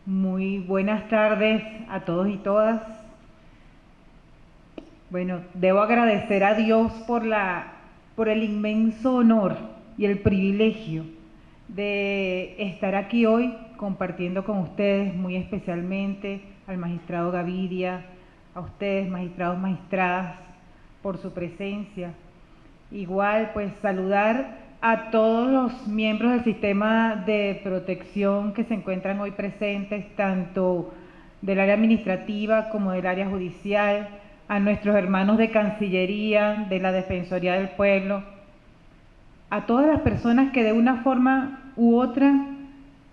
Muy buenas tardes a todos y todas. Bueno, debo agradecer a Dios por el inmenso honor y el privilegio de estar aquí hoy compartiendo con ustedes, muy especialmente al magistrado Gaviria, a ustedes, magistrados, magistradas, por su presencia. Igual, pues saludar a todos los miembros del sistema de protección que se encuentran hoy presentes, tanto del área administrativa como del área judicial, a nuestros hermanos de Cancillería, de la Defensoría del Pueblo, a todas las personas que de una forma u otra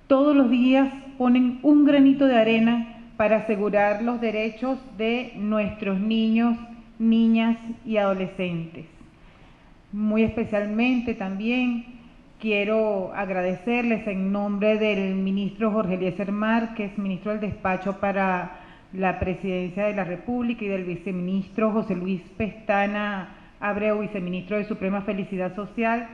todos los días ponen un granito de arena para asegurar los derechos de nuestros niños, niñas y adolescentes. Muy especialmente también quiero agradecerles en nombre del ministro Jorge Eliezer Márquez, ministro del Despacho para la Presidencia de la República, y del viceministro José Luis Pestana Abreu, viceministro de Suprema Felicidad Social,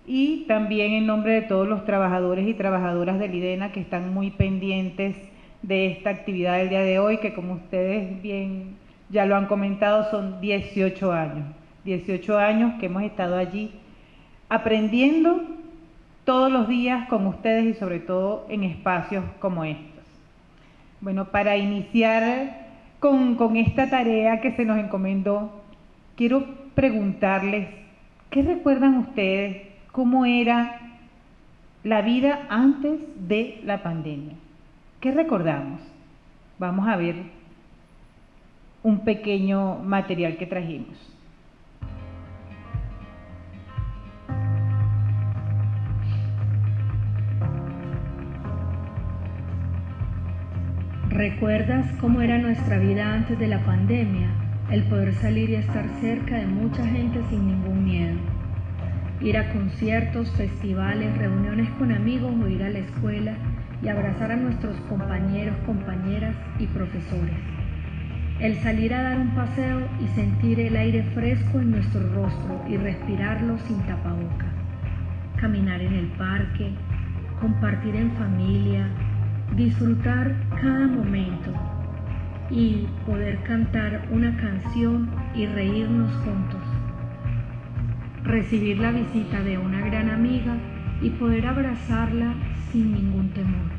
y también en nombre de todos los trabajadores y trabajadoras del IDENA que están muy pendientes de esta actividad del día de hoy, que como ustedes bien ya lo han comentado, son 18 años. 18 años que hemos estado allí aprendiendo todos los días con ustedes y sobre todo en espacios como estos. Bueno, para iniciar con esta tarea que se nos encomendó, quiero preguntarles, ¿qué recuerdan ustedes cómo era la vida antes de la pandemia? ¿Qué recordamos? Vamos a ver un pequeño material que trajimos. ¿Recuerdas cómo era nuestra vida antes de la pandemia? El poder salir y estar cerca de mucha gente sin ningún miedo. Ir a conciertos, festivales, reuniones con amigos o ir a la escuela y abrazar a nuestros compañeros, compañeras y profesores. El salir a dar un paseo y sentir el aire fresco en nuestro rostro y respirarlo sin tapabocas. Caminar en el parque, compartir en familia, disfrutar cada momento y poder cantar una canción y reírnos juntos. Recibir la visita de una gran amiga y poder abrazarla sin ningún temor.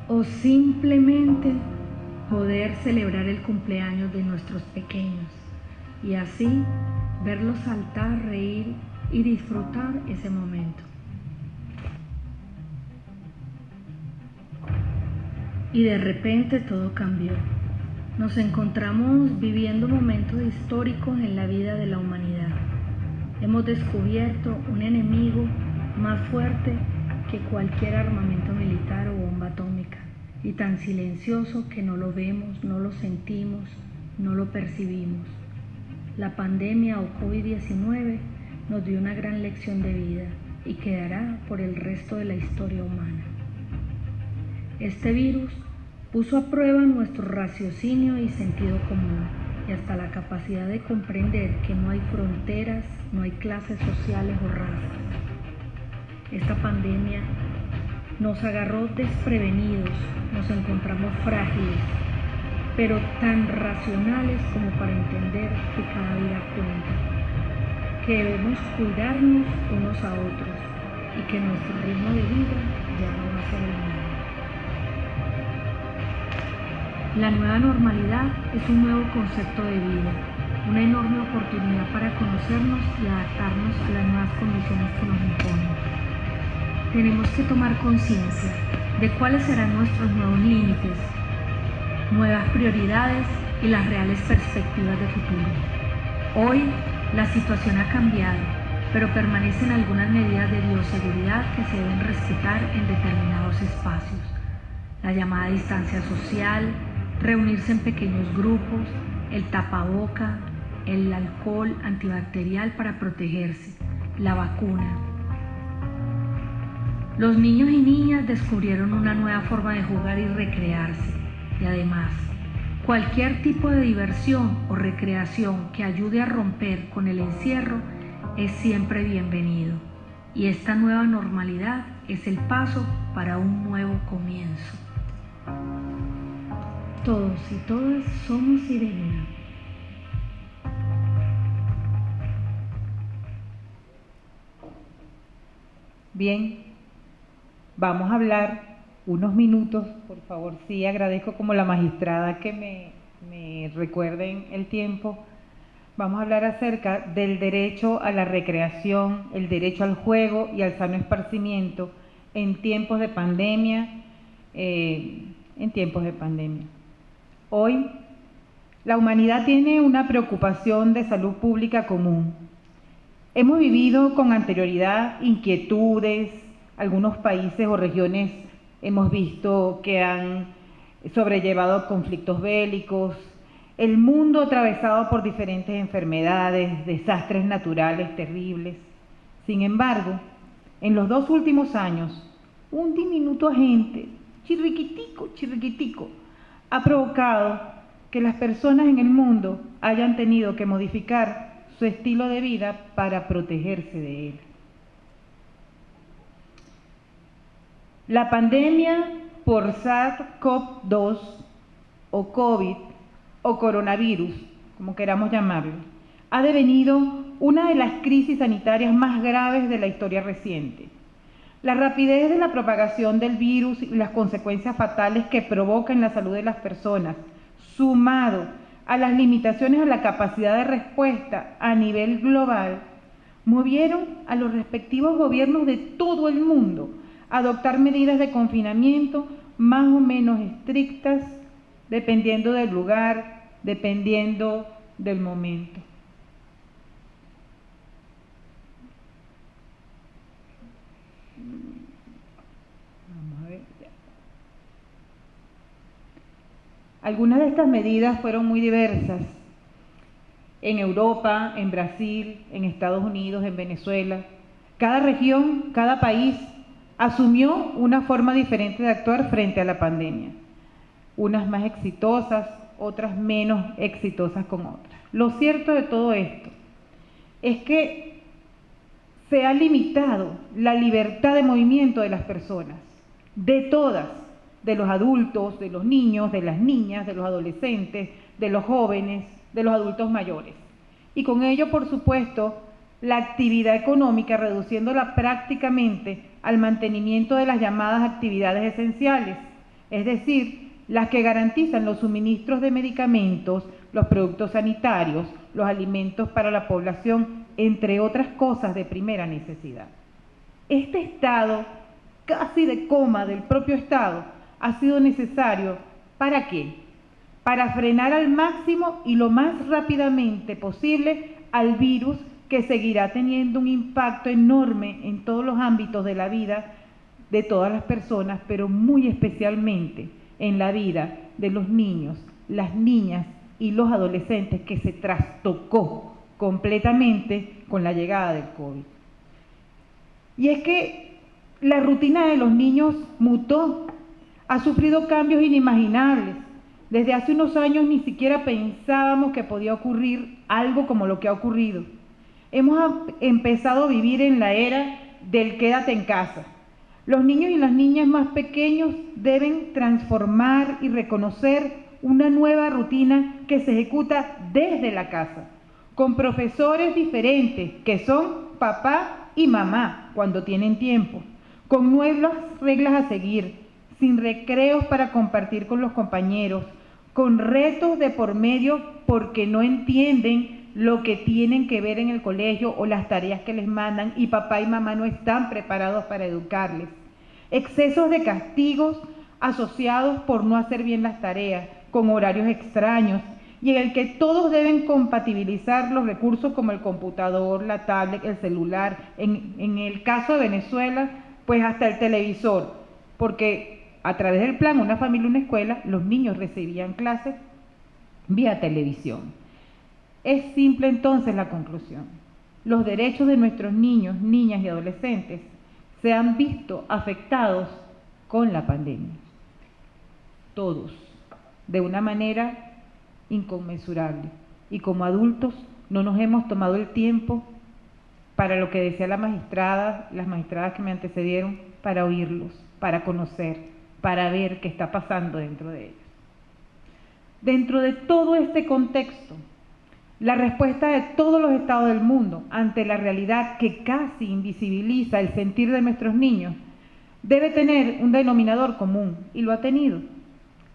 O simplemente poder celebrar el cumpleaños de nuestros pequeños y así verlos saltar, reír y disfrutar ese momento. Y de repente todo cambió. Nos encontramos viviendo momentos históricos en la vida de la humanidad. Hemos descubierto un enemigo más fuerte que cualquier armamento militar o bomba atómica, y tan silencioso que no lo vemos, no lo sentimos, no lo percibimos. La pandemia o COVID-19 nos dio una gran lección de vida y quedará por el resto de la historia humana. Este virus puso a prueba nuestro raciocinio y sentido común, y hasta la capacidad de comprender que no hay fronteras, no hay clases sociales o razas. Esta pandemia nos agarró desprevenidos, nos encontramos frágiles, pero tan racionales como para entender que cada vida cuenta, que debemos cuidarnos unos a otros y que nuestro ritmo de vida ya no va a ser el mismo. La nueva normalidad es un nuevo concepto de vida, una enorme oportunidad para conocernos y adaptarnos a las nuevas condiciones que nos imponen. Tenemos que tomar conciencia de cuáles serán nuestros nuevos límites, nuevas prioridades y las reales perspectivas de futuro. Hoy la situación ha cambiado, pero permanecen algunas medidas de bioseguridad que se deben respetar en determinados espacios. La llamada distancia social, reunirse en pequeños grupos, el tapaboca, el alcohol antibacterial para protegerse, la vacuna. Los niños y niñas descubrieron una nueva forma de jugar y recrearse, y además, cualquier tipo de diversión o recreación que ayude a romper con el encierro es siempre bienvenido, y esta nueva normalidad es el paso para un nuevo comienzo. Todos y todas somos Sirena. Bien, vamos a hablar unos minutos, por favor, sí, agradezco como la magistrada que me recuerden el tiempo. Vamos a hablar acerca del derecho a la recreación, el derecho al juego y al sano esparcimiento en tiempos de pandemia, Hoy, la humanidad tiene una preocupación de salud pública común. Hemos vivido con anterioridad inquietudes, algunos países o regiones hemos visto que han sobrellevado conflictos bélicos, el mundo atravesado por diferentes enfermedades, desastres naturales terribles. Sin embargo, en los 2 últimos años, un diminuto agente, chirriquitico, ha provocado que las personas en el mundo hayan tenido que modificar su estilo de vida para protegerse de él. La pandemia por SARS-CoV-2 o COVID o coronavirus, como queramos llamarlo, ha devenido una de las crisis sanitarias más graves de la historia reciente. La rapidez de la propagación del virus y las consecuencias fatales que provoca en la salud de las personas, sumado a las limitaciones a la capacidad de respuesta a nivel global, movieron a los respectivos gobiernos de todo el mundo a adoptar medidas de confinamiento más o menos estrictas, dependiendo del lugar, dependiendo del momento. Vamos a ver. Algunas de estas medidas fueron muy diversas. En Europa, en Brasil, en Estados Unidos, en Venezuela. Cada región, cada país asumió una forma diferente de actuar frente a la pandemia. Unas más exitosas, otras menos exitosas con otras. Lo cierto de todo esto es que se ha limitado la libertad de movimiento de las personas, de todas, de los adultos, de los niños, de las niñas, de los adolescentes, de los jóvenes, de los adultos mayores. Y con ello, por supuesto, la actividad económica, reduciéndola prácticamente al mantenimiento de las llamadas actividades esenciales, es decir, las que garantizan los suministros de medicamentos, los productos sanitarios, los alimentos para la población, entre otras cosas de primera necesidad. Este estado casi de coma del propio Estado ha sido necesario, ¿para qué? Para frenar al máximo y lo más rápidamente posible al virus que seguirá teniendo un impacto enorme en todos los ámbitos de la vida de todas las personas, pero muy especialmente en la vida de los niños, las niñas y los adolescentes, que se trastocó completamente con la llegada del COVID. Y es que la rutina de los niños mutó, ha sufrido cambios inimaginables. Desde hace unos años ni siquiera pensábamos que podía ocurrir algo como lo que ha ocurrido. Hemos empezado a vivir en la era del quédate en casa. Los niños y las niñas más pequeños deben transformar y reconocer una nueva rutina que se ejecuta desde la casa, con profesores diferentes que son papá y mamá cuando tienen tiempo, con nuevas reglas a seguir, sin recreos para compartir con los compañeros, con retos de por medio porque no entienden lo que tienen que ver en el colegio o las tareas que les mandan y papá y mamá no están preparados para educarles. Excesos de castigos asociados por no hacer bien las tareas, con horarios extraños y en el que todos deben compatibilizar los recursos como el computador, la tablet, el celular, en el caso de Venezuela, pues hasta el televisor, porque a través del plan Una Familia, Una Escuela, los niños recibían clases vía televisión. Es simple entonces la conclusión. Los derechos de nuestros niños, niñas y adolescentes se han visto afectados con la pandemia. Todos, de una manera inconmensurable. Y como adultos no nos hemos tomado el tiempo para lo que decía las magistradas que me antecedieron, para oírlos, para conocer, para ver qué está pasando dentro de ellos. Dentro de todo este contexto, la respuesta de todos los estados del mundo ante la realidad que casi invisibiliza el sentir de nuestros niños debe tener un denominador común, y lo ha tenido: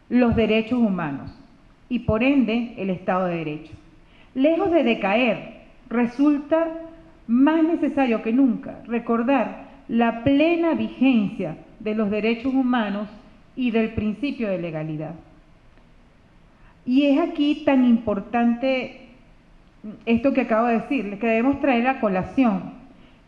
los derechos humanos y por ende el Estado de Derecho. Lejos de decaer, resulta más necesario que nunca recordar la plena vigencia de los derechos humanos y del principio de legalidad. Y es aquí tan importante esto que acabo de decirles, que debemos traer a colación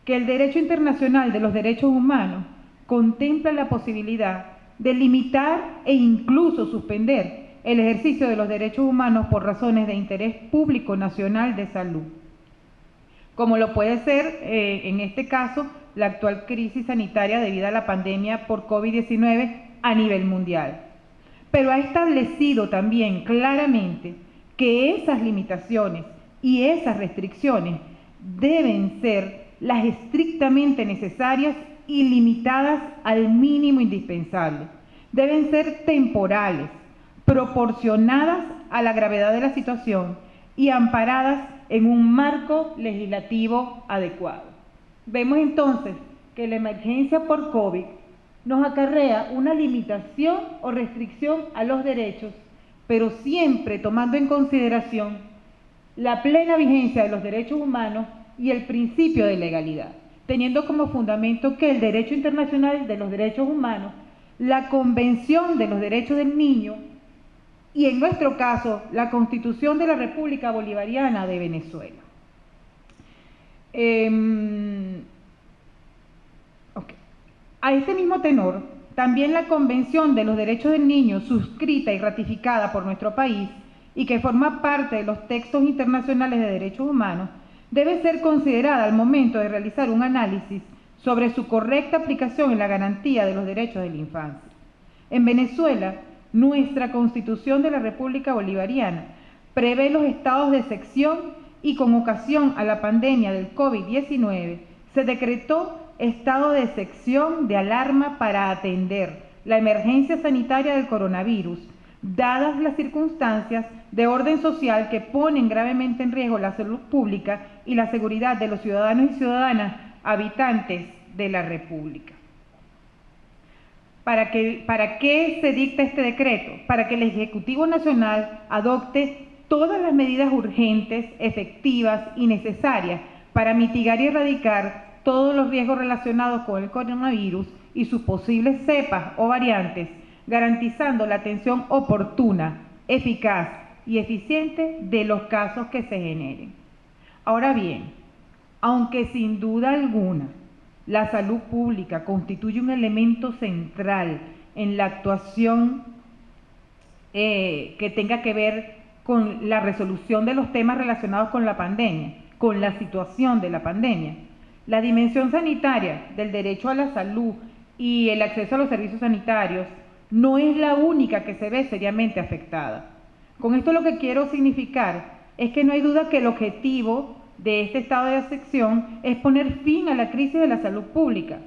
que el derecho internacional de los derechos humanos contempla la posibilidad de limitar e incluso suspender el ejercicio de los derechos humanos por razones de interés público nacional de salud, como lo puede ser, en este caso, la actual crisis sanitaria debido a la pandemia por COVID-19 a nivel mundial. Pero ha establecido también claramente que esas limitaciones y esas restricciones deben ser las estrictamente necesarias y limitadas al mínimo indispensable. Deben ser temporales, proporcionadas a la gravedad de la situación y amparadas en un marco legislativo adecuado. Vemos entonces que la emergencia por COVID nos acarrea una limitación o restricción a los derechos, pero siempre tomando en consideración la plena vigencia de los derechos humanos y el principio de legalidad, teniendo como fundamento que el derecho internacional de los derechos humanos, la Convención de los Derechos del Niño y, en nuestro caso, la Constitución de la República Bolivariana de Venezuela. A este mismo tenor, también la Convención de los Derechos del Niño, suscrita y ratificada por nuestro país y que forma parte de los textos internacionales de derechos humanos, debe ser considerada al momento de realizar un análisis sobre su correcta aplicación en la garantía de los derechos de la infancia. En Venezuela, nuestra Constitución de la República Bolivariana prevé los estados de excepción y, con ocasión a la pandemia del COVID-19, se decretó estado de excepción de alarma para atender la emergencia sanitaria del coronavirus, dadas las circunstancias de orden social que ponen gravemente en riesgo la salud pública y la seguridad de los ciudadanos y ciudadanas habitantes de la República. ¿Para qué se dicta este decreto? Para que el Ejecutivo Nacional adopte todas las medidas urgentes, efectivas y necesarias para mitigar y erradicar todos los riesgos relacionados con el coronavirus y sus posibles cepas o variantes, garantizando la atención oportuna, eficaz y eficiente de los casos que se generen. Ahora bien, aunque sin duda alguna la salud pública constituye un elemento central en la actuación que tenga que ver con la resolución de los temas relacionados con la pandemia, con la situación de la pandemia, la dimensión sanitaria del derecho a la salud y el acceso a los servicios sanitarios no es la única que se ve seriamente afectada. Con esto lo que quiero significar es que no hay duda que el objetivo de este estado de excepción es poner fin a la crisis de la salud pública,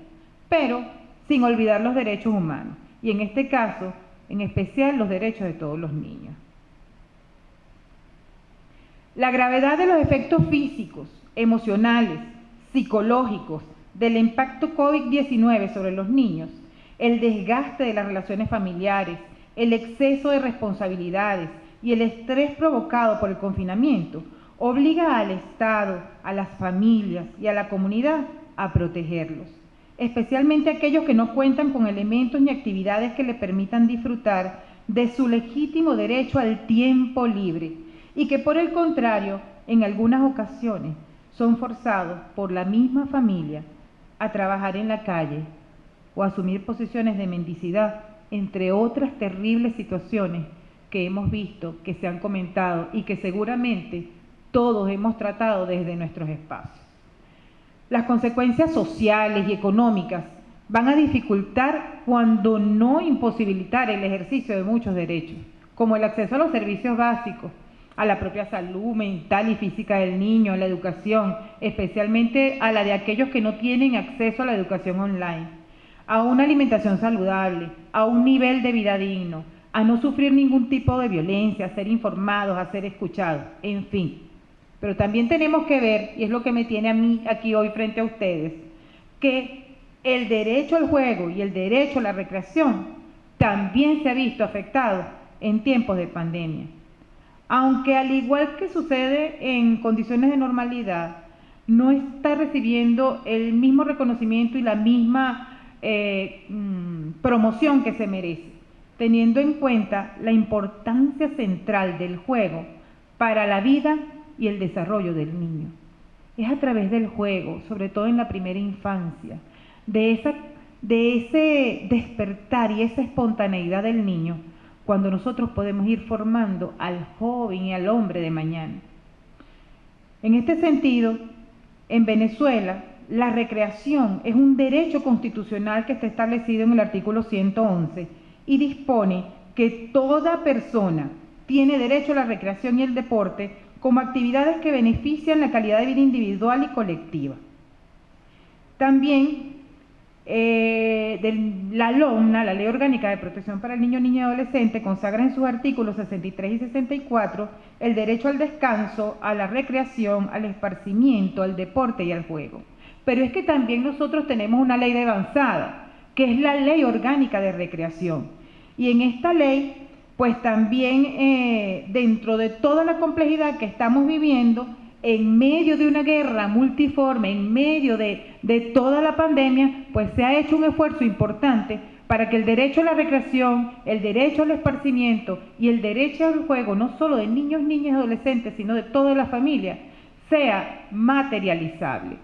pero sin olvidar los derechos humanos, y en este caso, en especial, los derechos de todos los niños. La gravedad de los efectos físicos, emocionales, psicológicos del impacto COVID-19 sobre los niños, el desgaste de las relaciones familiares, el exceso de responsabilidades y el estrés provocado por el confinamiento obliga al Estado, a las familias y a la comunidad a protegerlos, especialmente aquellos que no cuentan con elementos ni actividades que les permitan disfrutar de su legítimo derecho al tiempo libre y que, por el contrario, en algunas ocasiones son forzados por la misma familia a trabajar en la calle o a asumir posiciones de mendicidad, entre otras terribles situaciones que hemos visto, que se han comentado y que seguramente todos hemos tratado desde nuestros espacios. Las consecuencias sociales y económicas van a dificultar, cuando no imposibilitar, el ejercicio de muchos derechos, como el acceso a los servicios básicos, a la propia salud mental y física del niño, a la educación, especialmente a la de aquellos que no tienen acceso a la educación online, a una alimentación saludable, a un nivel de vida digno, a no sufrir ningún tipo de violencia, a ser informados, a ser escuchados, en fin. Pero también tenemos que ver, y es lo que me tiene a mí aquí hoy frente a ustedes, que el derecho al juego y el derecho a la recreación también se ha visto afectado en tiempos de pandemia. Aunque al igual que sucede en condiciones de normalidad, no está recibiendo el mismo reconocimiento y la misma promoción que se merece, teniendo en cuenta la importancia central del juego para la vida y el desarrollo del niño. Es a través del juego, sobre todo en la primera infancia, de ese despertar y esa espontaneidad del niño, cuando nosotros podemos ir formando al joven y al hombre de mañana. En este sentido, en Venezuela, la recreación es un derecho constitucional que está establecido en el artículo 111 y dispone que toda persona tiene derecho a la recreación y el deporte como actividades que benefician la calidad de vida individual y colectiva. También la LOMNA, la Ley Orgánica de Protección para el Niño, Niña y Adolescente, consagra en sus artículos 63 y 64 el derecho al descanso, a la recreación, al esparcimiento, al deporte y al juego. Pero es que también nosotros tenemos una ley de avanzada, que es la Ley Orgánica de Recreación. Y en esta ley, pues también dentro de toda la complejidad que estamos viviendo, en medio de una guerra multiforme, en medio de toda la pandemia, pues se ha hecho un esfuerzo importante para que el derecho a la recreación, el derecho al esparcimiento y el derecho al juego, no solo de niños, niñas y adolescentes, sino de toda la familia, sea materializable.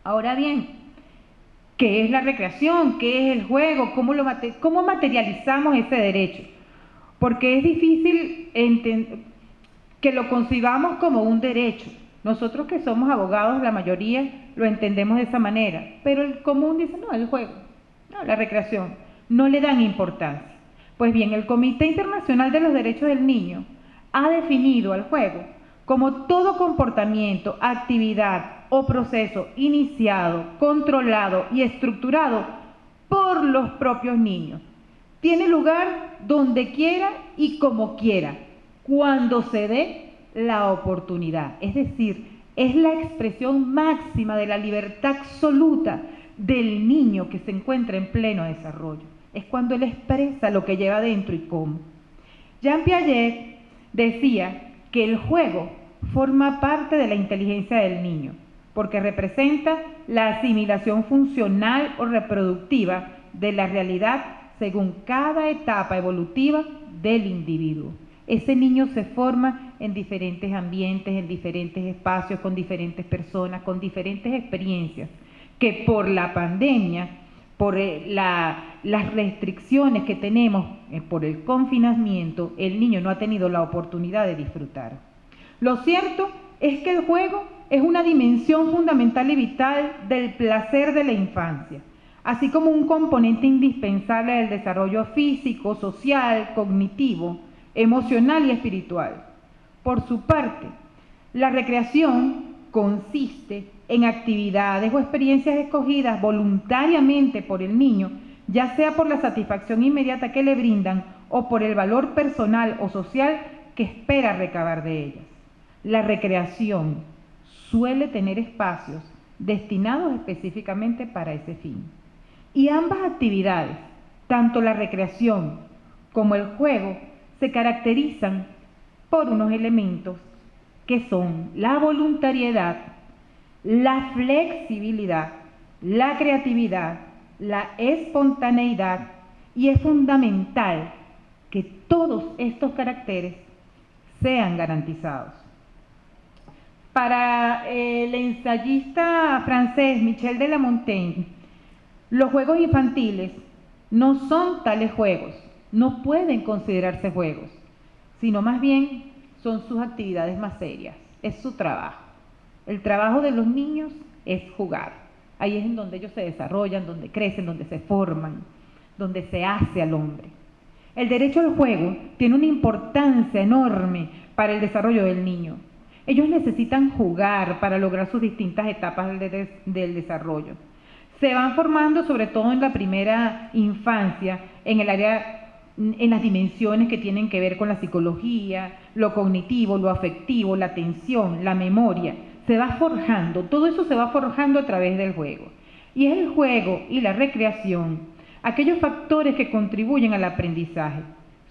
Ahora bien, ¿qué es la recreación? ¿Qué es el juego? ¿Cómo materializamos ese derecho? Porque es difícil que lo concibamos como un derecho. Nosotros que somos abogados, la mayoría lo entendemos de esa manera, pero el común dice, no, el juego, no, la recreación, no le dan importancia. Pues bien, el Comité Internacional de los Derechos del Niño ha definido al juego como todo comportamiento, actividad o proceso iniciado, controlado y estructurado por los propios niños. Tiene lugar donde quiera y como quiera, cuando se dé la oportunidad. Es decir, es la expresión máxima de la libertad absoluta del niño que se encuentra en pleno desarrollo. Es cuando él expresa lo que lleva dentro y cómo. Jean Piaget decía que el juego forma parte de la inteligencia del niño, porque representa la asimilación funcional o reproductiva de la realidad según cada etapa evolutiva del individuo. Ese niño se forma en diferentes ambientes, en diferentes espacios, con diferentes personas, con diferentes experiencias, que por la pandemia, por las restricciones que tenemos, por el confinamiento, el niño no ha tenido la oportunidad de disfrutar. Lo cierto es que el juego es una dimensión fundamental y vital del placer de la infancia, así como un componente indispensable del desarrollo físico, social, cognitivo, emocional y espiritual. Por su parte, la recreación consiste en actividades o experiencias escogidas voluntariamente por el niño, ya sea por la satisfacción inmediata que le brindan o por el valor personal o social que espera recabar de ellas. La recreación suele tener espacios destinados específicamente para ese fin. Y ambas actividades, tanto la recreación como el juego, se caracterizan por unos elementos que son la voluntariedad, la flexibilidad, la creatividad, la espontaneidad, y es fundamental que todos estos caracteres sean garantizados. Para el ensayista francés Michel de La Montaigne, los juegos infantiles no son tales juegos, no pueden considerarse juegos, sino más bien son sus actividades más serias, es su trabajo. El trabajo de los niños es jugar. Ahí es en donde ellos se desarrollan, donde crecen, donde se forman, donde se hace al hombre. El derecho al juego tiene una importancia enorme para el desarrollo del niño. Ellos necesitan jugar para lograr sus distintas etapas del desarrollo. Se van formando sobre todo en la primera infancia, en las dimensiones que tienen que ver con la psicología, lo cognitivo, lo afectivo, la atención, la memoria. Se va forjando, todo eso se va forjando a través del juego. Y es el juego y la recreación aquellos factores que contribuyen al aprendizaje.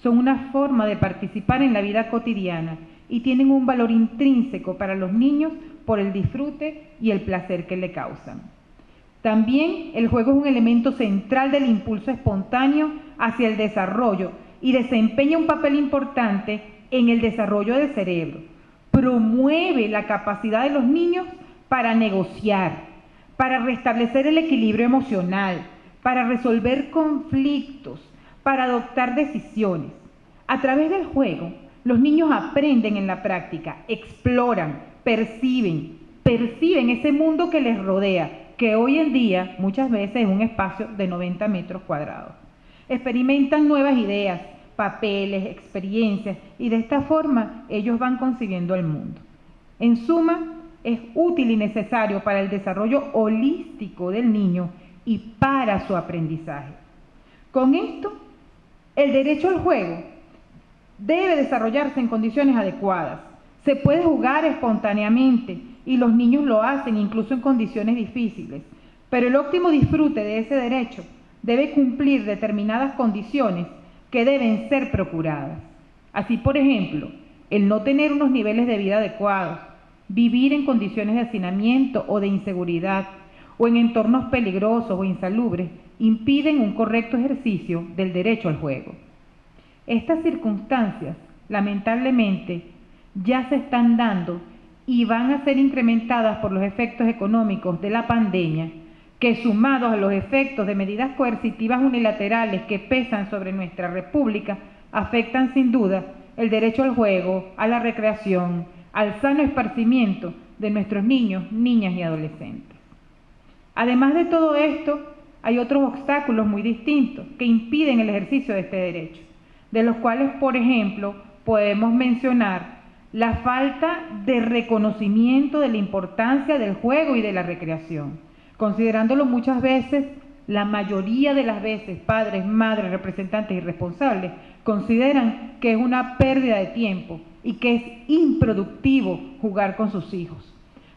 Son una forma de participar en la vida cotidiana y tienen un valor intrínseco para los niños por el disfrute y el placer que le causan. También el juego es un elemento central del impulso espontáneo hacia el desarrollo y desempeña un papel importante en el desarrollo del cerebro. Promueve la capacidad de los niños para negociar, para restablecer el equilibrio emocional, para resolver conflictos, para adoptar decisiones. A través del juego, los niños aprenden en la práctica, exploran, perciben ese mundo que les rodea, que hoy en día muchas veces es un espacio de 90 metros cuadrados. Experimentan nuevas ideas, papeles, experiencias, y de esta forma ellos van concibiendo el mundo. En suma, es útil y necesario para el desarrollo holístico del niño y para su aprendizaje. Con esto, el derecho al juego debe desarrollarse en condiciones adecuadas. Se puede jugar espontáneamente y los niños lo hacen incluso en condiciones difíciles, pero el óptimo disfrute de ese derecho debe cumplir determinadas condiciones que deben ser procuradas. Así, por ejemplo, el no tener unos niveles de vida adecuados, vivir en condiciones de hacinamiento o de inseguridad, o en entornos peligrosos o insalubres, impiden un correcto ejercicio del derecho al juego. Estas circunstancias, lamentablemente, ya se están dando y van a ser incrementadas por los efectos económicos de la pandemia, que sumados a los efectos de medidas coercitivas unilaterales que pesan sobre nuestra república, afectan sin duda el derecho al juego, a la recreación, al sano esparcimiento de nuestros niños, niñas y adolescentes. Además de todo esto, hay otros obstáculos muy distintos que impiden el ejercicio de este derecho, de los cuales, por ejemplo, podemos mencionar la falta de reconocimiento de la importancia del juego y de la recreación, considerándolo muchas veces, la mayoría de las veces, padres, madres, representantes y responsables, consideran que es una pérdida de tiempo y que es improductivo jugar con sus hijos.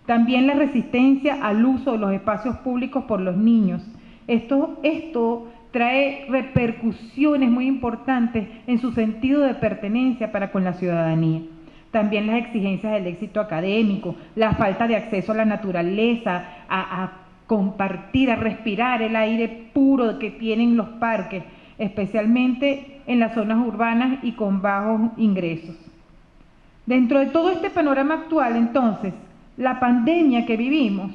También la resistencia al uso de los espacios públicos por los niños. Esto trae repercusiones muy importantes en su sentido de pertenencia para con la ciudadanía. También las exigencias del éxito académico, la falta de acceso a la naturaleza, a compartir, a respirar el aire puro que tienen los parques, especialmente en las zonas urbanas y con bajos ingresos. Dentro de todo este panorama actual, entonces, la pandemia que vivimos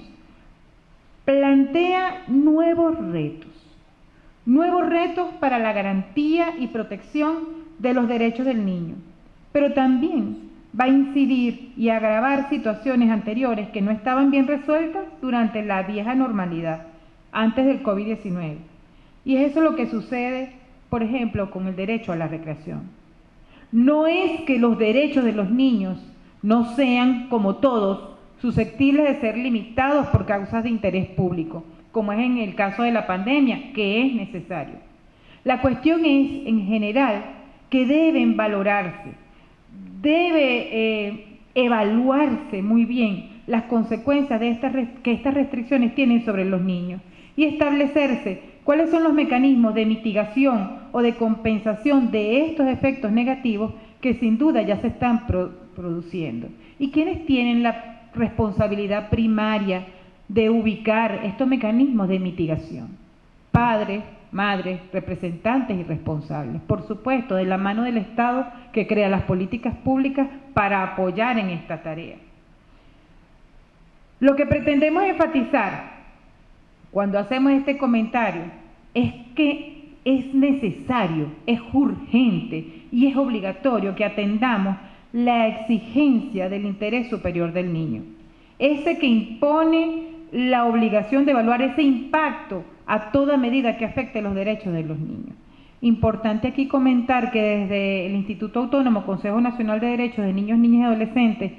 plantea nuevos retos para la garantía y protección de los derechos del niño, pero también va a incidir y agravar situaciones anteriores que no estaban bien resueltas durante la vieja normalidad, antes del COVID-19. Y es eso lo que sucede, por ejemplo, con el derecho a la recreación. No es que los derechos de los niños no sean, como todos, susceptibles de ser limitados por causas de interés público, como es en el caso de la pandemia, que es necesario. La cuestión es, en general, que deben valorarse, debe evaluarse muy bien las consecuencias que estas restricciones tienen sobre los niños y establecerse cuáles son los mecanismos de mitigación o de compensación de estos efectos negativos que sin duda ya se están produciendo. ¿Y quiénes tienen la responsabilidad primaria de ubicar estos mecanismos de mitigación? Padres, madres, representantes y responsables, por supuesto, de la mano del Estado que crea las políticas públicas para apoyar en esta tarea. Lo que pretendemos enfatizar cuando hacemos este comentario es que es necesario, es urgente y es obligatorio que atendamos la exigencia del interés superior del niño, ese que impone la obligación de evaluar ese impacto a toda medida que afecte los derechos de los niños. Importante aquí comentar que desde el Instituto Autónomo Consejo Nacional de Derechos de Niños, Niñas y Adolescentes,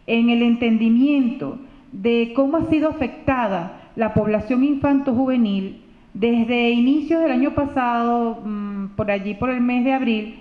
en el entendimiento de cómo ha sido afectada la población infanto-juvenil, desde inicios del año pasado, por allí por el mes de abril,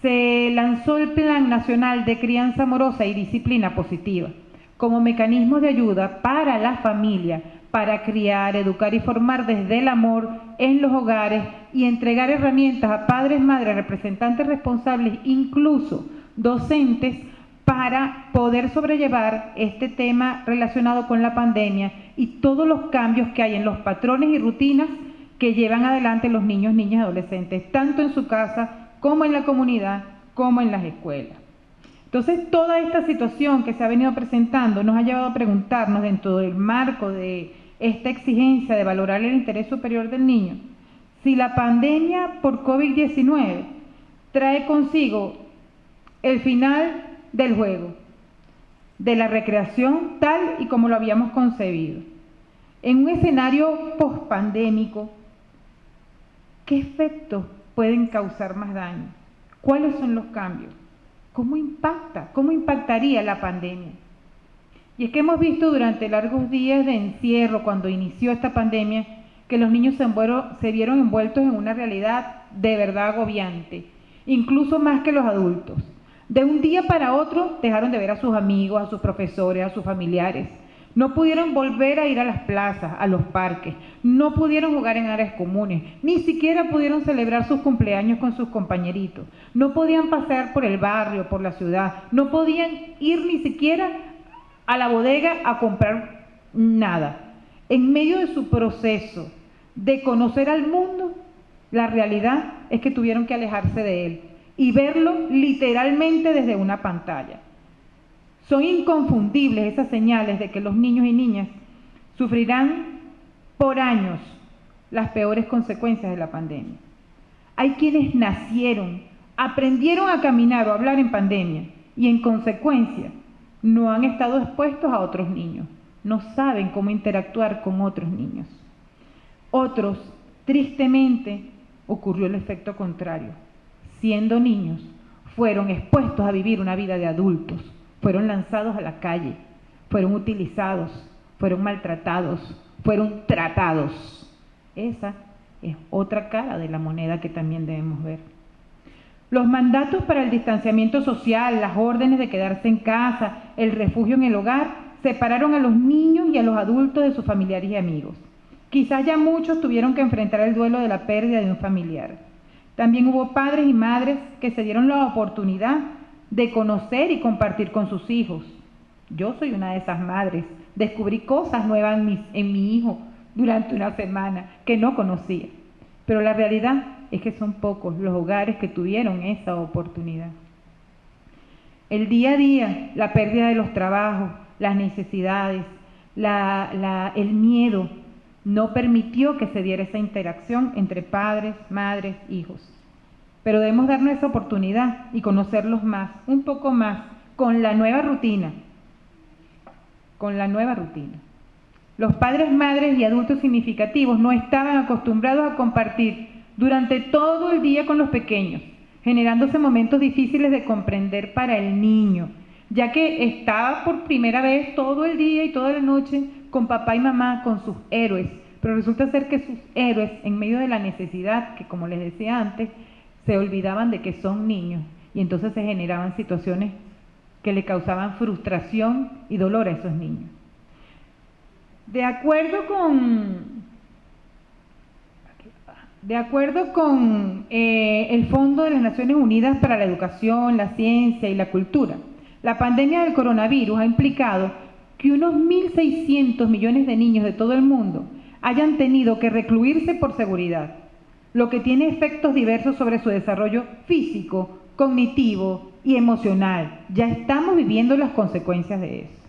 se lanzó el Plan Nacional de Crianza Amorosa y Disciplina Positiva como mecanismo de ayuda para la familia, para criar, educar y formar desde el amor en los hogares y entregar herramientas a padres, madres, representantes responsables, incluso docentes, para poder sobrellevar este tema relacionado con la pandemia y todos los cambios que hay en los patrones y rutinas que llevan adelante los niños, niñas y adolescentes, tanto en su casa como en la comunidad, como en las escuelas. Entonces, toda esta situación que se ha venido presentando nos ha llevado a preguntarnos, dentro del marco de esta exigencia de valorar el interés superior del niño, si la pandemia por COVID-19 trae consigo el final del juego, de la recreación tal y como lo habíamos concebido. En un escenario pospandémico, ¿qué efectos pueden causar más daño? ¿Cuáles son los cambios? ¿Cómo impacta? ¿Cómo impactaría la pandemia? Y es que hemos visto durante largos días de encierro, cuando inició esta pandemia, que los niños se vieron envueltos en una realidad de verdad agobiante, incluso más que los adultos. De un día para otro dejaron de ver a sus amigos, a sus profesores, a sus familiares. No pudieron volver a ir a las plazas, a los parques, no pudieron jugar en áreas comunes, ni siquiera pudieron celebrar sus cumpleaños con sus compañeritos, no podían pasear por el barrio, por la ciudad, no podían ir ni siquiera a la bodega a comprar nada. En medio de su proceso de conocer al mundo, la realidad es que tuvieron que alejarse de él y verlo literalmente desde una pantalla. Son inconfundibles esas señales de que los niños y niñas sufrirán por años las peores consecuencias de la pandemia. Hay quienes nacieron, aprendieron a caminar o a hablar en pandemia y en consecuencia no han estado expuestos a otros niños, no saben cómo interactuar con otros niños. Otros, tristemente, ocurrió el efecto contrario. Siendo niños, fueron expuestos a vivir una vida de adultos, fueron lanzados a la calle, fueron utilizados, fueron maltratados, fueron tratados. Esa es otra cara de la moneda que también debemos ver. Los mandatos para el distanciamiento social, las órdenes de quedarse en casa, el refugio en el hogar, separaron a los niños y a los adultos de sus familiares y amigos. Quizás ya muchos tuvieron que enfrentar el duelo de la pérdida de un familiar. También hubo padres y madres que se dieron la oportunidad de conocer y compartir con sus hijos. Yo soy una de esas madres. Descubrí cosas nuevas en mi hijo durante una semana que no conocía. Pero la realidad es que son pocos los hogares que tuvieron esa oportunidad. El día a día, la pérdida de los trabajos, las necesidades, el miedo, no permitió que se diera esa interacción entre padres, madres, hijos. Pero debemos darnos esa oportunidad y conocerlos más, un poco más, con la nueva rutina. Con la nueva rutina. Los padres, madres y adultos significativos no estaban acostumbrados a compartir durante todo el día con los pequeños, generándose momentos difíciles de comprender para el niño, ya que estaba por primera vez todo el día y toda la noche con papá y mamá, con sus héroes, pero resulta ser que sus héroes, en medio de la necesidad, que como les decía antes, se olvidaban de que son niños y entonces se generaban situaciones que le causaban frustración y dolor a esos niños. De acuerdo con el Fondo de las Naciones Unidas para la Educación, la Ciencia y la Cultura, la pandemia del coronavirus ha implicado que unos 1.600 millones de niños de todo el mundo hayan tenido que recluirse por seguridad, lo que tiene efectos diversos sobre su desarrollo físico, cognitivo y emocional. Ya estamos viviendo las consecuencias de eso.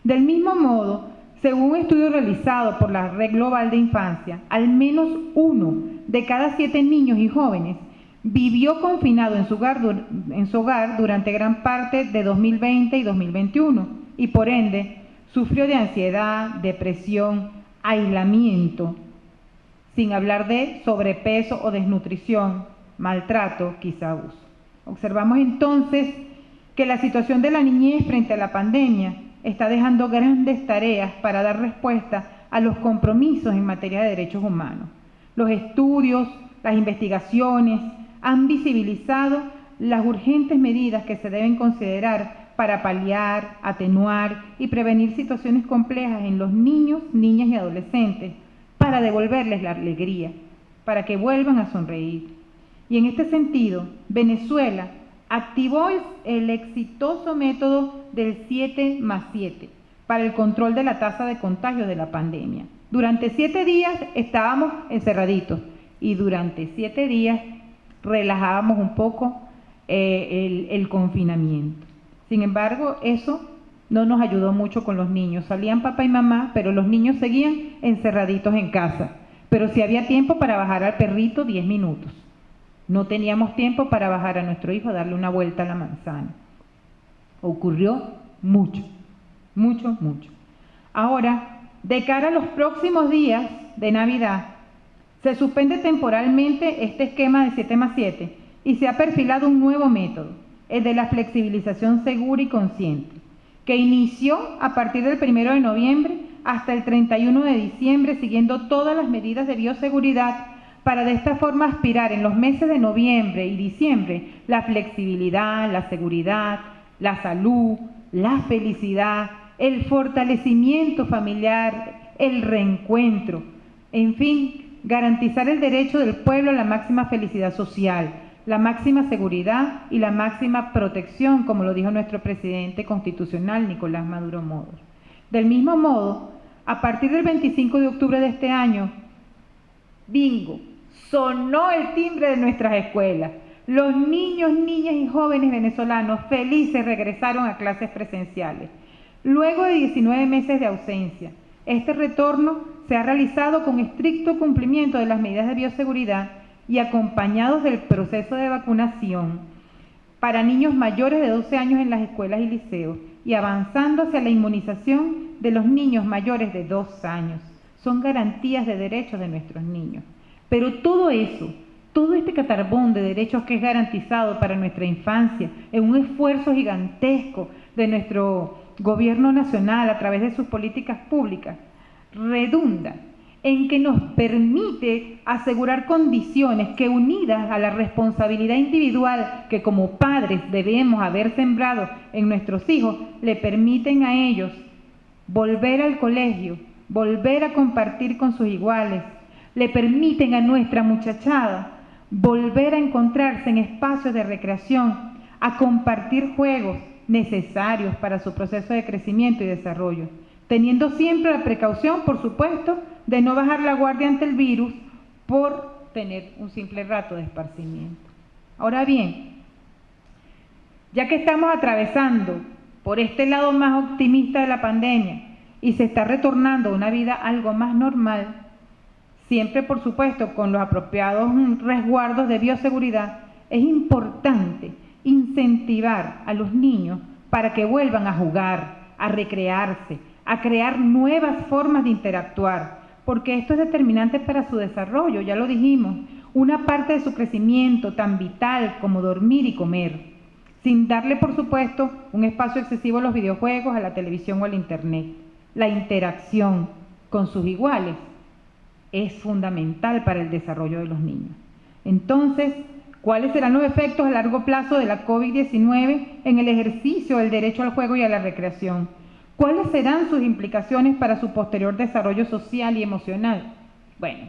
Del mismo modo, según un estudio realizado por la Red Global de Infancia, al menos 1 de cada 7 niños y jóvenes vivió confinado en su hogar durante gran parte de 2020 y 2021 y por ende sufrió de ansiedad, depresión, aislamiento, sin hablar de sobrepeso o desnutrición, maltrato, quizá abuso. Observamos entonces que la situación de la niñez frente a la pandemia está dejando grandes tareas para dar respuesta a los compromisos en materia de derechos humanos. Los estudios, las investigaciones han visibilizado las urgentes medidas que se deben considerar para paliar, atenuar y prevenir situaciones complejas en los niños, niñas y adolescentes, para devolverles la alegría, para que vuelvan a sonreír. Y en este sentido, Venezuela activó el exitoso método del 7+7 para el control de la tasa de contagio de la pandemia. Durante 7 días estábamos encerraditos y durante 7 días relajábamos un poco el confinamiento. Sin embargo, eso no nos ayudó mucho con los niños. Salían papá y mamá, pero los niños seguían encerraditos en casa. Pero si había tiempo para bajar al perrito 10 minutos. No teníamos tiempo para bajar a nuestro hijo a darle una vuelta a la manzana. Ocurrió mucho, mucho, mucho. Ahora, de cara a los próximos días de Navidad, se suspende temporalmente este esquema de 7+7 y se ha perfilado un nuevo método, el de la flexibilización segura y consciente, que inició a partir del 1 de noviembre hasta el 31 de diciembre, siguiendo todas las medidas de bioseguridad, para de esta forma aspirar en los meses de noviembre y diciembre la flexibilidad, la seguridad, la salud, la felicidad, el fortalecimiento familiar, el reencuentro, en fin, garantizar el derecho del pueblo a la máxima felicidad social, la máxima seguridad y la máxima protección, como lo dijo nuestro presidente constitucional, Nicolás Maduro Moros. Del mismo modo, a partir del 25 de octubre de este año, bingo, sonó el timbre de nuestras escuelas. Los niños, niñas y jóvenes venezolanos felices regresaron a clases presenciales. Luego de 19 meses de ausencia, este retorno se ha realizado con estricto cumplimiento de las medidas de bioseguridad y acompañados del proceso de vacunación para niños mayores de 12 años en las escuelas y liceos y avanzando hacia la inmunización de los niños mayores de 2 años. Son garantías de derechos de nuestros niños. Pero todo eso, todo este catarbón de derechos que es garantizado para nuestra infancia, en un esfuerzo gigantesco de nuestro gobierno nacional a través de sus políticas públicas, redunda en que nos permite asegurar condiciones que, unidas a la responsabilidad individual que como padres debemos haber sembrado en nuestros hijos, le permiten a ellos volver al colegio, volver a compartir con sus iguales, le permiten a nuestra muchachada volver a encontrarse en espacios de recreación, a compartir juegos necesarios para su proceso de crecimiento y desarrollo, teniendo siempre la precaución, por supuesto, de no bajar la guardia ante el virus por tener un simple rato de esparcimiento. Ahora bien, ya que estamos atravesando por este lado más optimista de la pandemia y se está retornando a una vida algo más normal, siempre por supuesto con los apropiados resguardos de bioseguridad, es importante incentivar a los niños para que vuelvan a jugar, a recrearse, a crear nuevas formas de interactuar, porque esto es determinante para su desarrollo, ya lo dijimos, una parte de su crecimiento tan vital como dormir y comer, sin darle por supuesto un espacio excesivo a los videojuegos, a la televisión o al internet. La interacción con sus iguales es fundamental para el desarrollo de los niños. Entonces, ¿cuáles serán los efectos a largo plazo de la COVID-19 en el ejercicio del derecho al juego y a la recreación? ¿Cuáles serán sus implicaciones para su posterior desarrollo social y emocional? Bueno,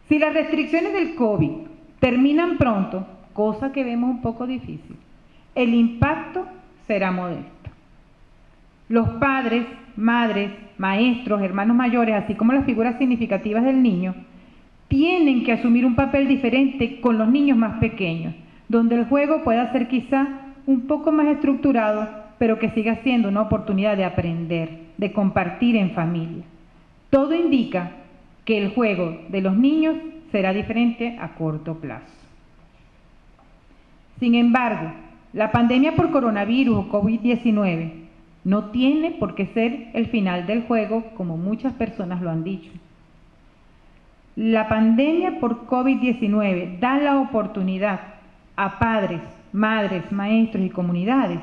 si las restricciones del COVID terminan pronto, cosa que vemos un poco difícil, el impacto será modesto. Los padres, madres, maestros, hermanos mayores, así como las figuras significativas del niño, tienen que asumir un papel diferente con los niños más pequeños, donde el juego pueda ser quizá un poco más estructurado, pero que siga siendo una oportunidad de aprender, de compartir en familia. Todo indica que el juego de los niños será diferente a corto plazo. Sin embargo, la pandemia por coronavirus o COVID-19 no tiene por qué ser el final del juego, como muchas personas lo han dicho. La pandemia por COVID-19 da la oportunidad a padres, madres, maestros y comunidades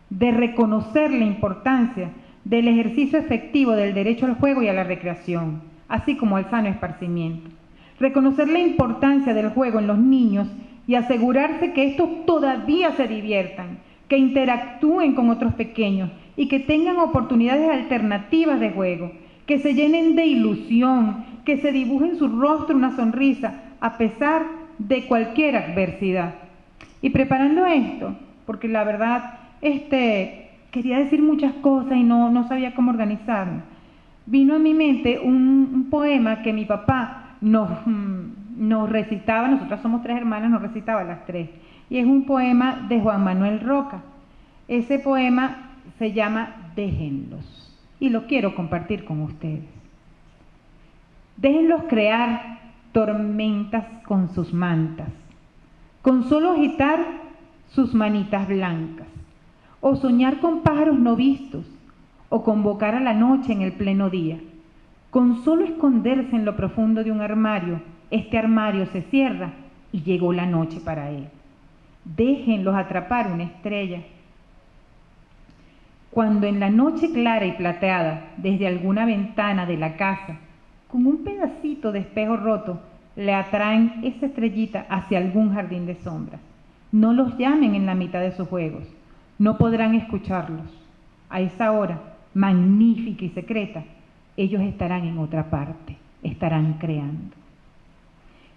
de reconocer la importancia del ejercicio efectivo del derecho al juego y a la recreación, así como al sano esparcimiento. Reconocer la importancia del juego en los niños y asegurarse que estos todavía se diviertan, que interactúen con otros pequeños y que tengan oportunidades alternativas de juego, que se llenen de ilusión, que se dibuje en su rostro una sonrisa a pesar de cualquier adversidad. Y preparando esto, porque la verdad quería decir muchas cosas y no sabía cómo organizarme, vino a mi mente un poema que mi papá nos recitaba. Nosotras somos 3 hermanas, nos recitaba a las 3, y es un poema de Juan Manuel Roca. Ese poema se llama Déjenlos, y lo quiero compartir con ustedes. Déjenlos crear tormentas con sus mantas, con solo agitar sus manitas blancas, o soñar con pájaros no vistos, o convocar a la noche en el pleno día. Con solo esconderse en lo profundo de un armario, este armario se cierra y llegó la noche para él. Déjenlos atrapar una estrella. Cuando en la noche clara y plateada, desde alguna ventana de la casa, con un pedacito de espejo roto, le atraen esa estrellita hacia algún jardín de sombras. No los llamen en la mitad de sus juegos, no podrán escucharlos. A esa hora, magnífica y secreta, ellos estarán en otra parte, estarán creando.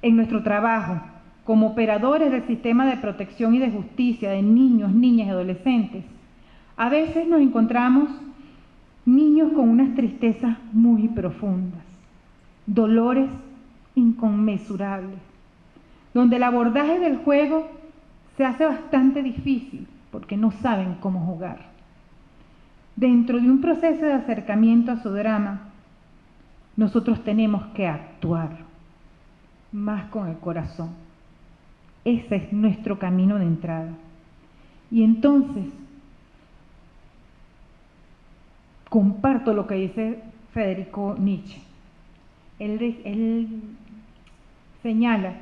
En nuestro trabajo, como operadores del sistema de protección y de justicia de niños, niñas y adolescentes, a veces nos encontramos niños con unas tristezas muy profundas, dolores inconmensurables, donde el abordaje del juego se hace bastante difícil porque no saben cómo jugar. Dentro de un proceso de acercamiento a su drama, nosotros tenemos que actuar más con el corazón. Ese es nuestro camino de entrada. Y entonces, comparto lo que dice Federico Nietzsche. Él señala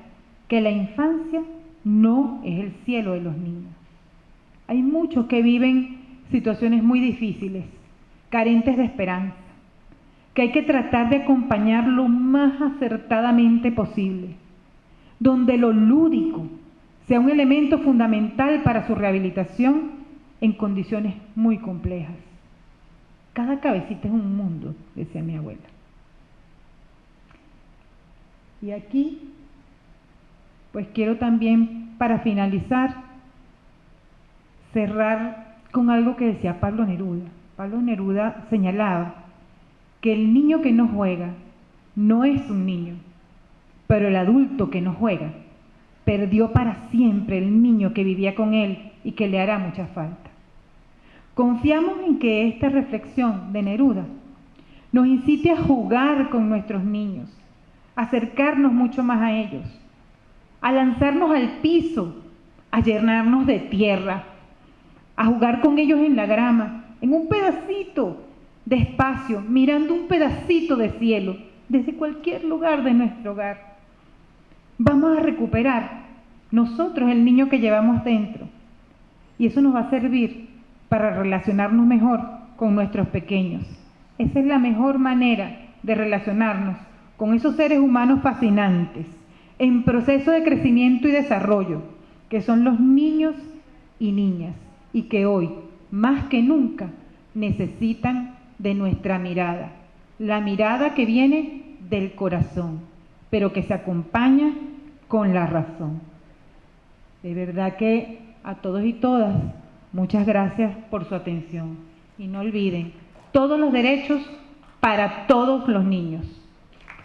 que la infancia no es el cielo de los niños. Hay muchos que viven situaciones muy difíciles, carentes de esperanza, que hay que tratar de acompañar lo más acertadamente posible, donde lo lúdico sea un elemento fundamental para su rehabilitación en condiciones muy complejas. Cada cabecita es un mundo, decía mi abuela. Y aquí, pues quiero también, para finalizar, cerrar con algo que decía Pablo Neruda. Pablo Neruda señalaba que el niño que no juega no es un niño, pero el adulto que no juega perdió para siempre el niño que vivía con él y que le hará mucha falta. Confiamos en que esta reflexión de Neruda nos incite a jugar con nuestros niños, a acercarnos mucho más a ellos, a lanzarnos al piso, a llenarnos de tierra, a jugar con ellos en la grama, en un pedacito de espacio, mirando un pedacito de cielo, desde cualquier lugar de nuestro hogar. Vamos a recuperar nosotros el niño que llevamos dentro, y eso nos va a servir para relacionarnos mejor con nuestros pequeños. Esa es la mejor manera de relacionarnos con esos seres humanos fascinantes, en proceso de crecimiento y desarrollo, que son los niños y niñas, y que hoy, más que nunca, necesitan de nuestra mirada, la mirada que viene del corazón, pero que se acompaña con la razón. De verdad que a todos y todas, muchas gracias por su atención. Y no olviden, todos los derechos para todos los niños.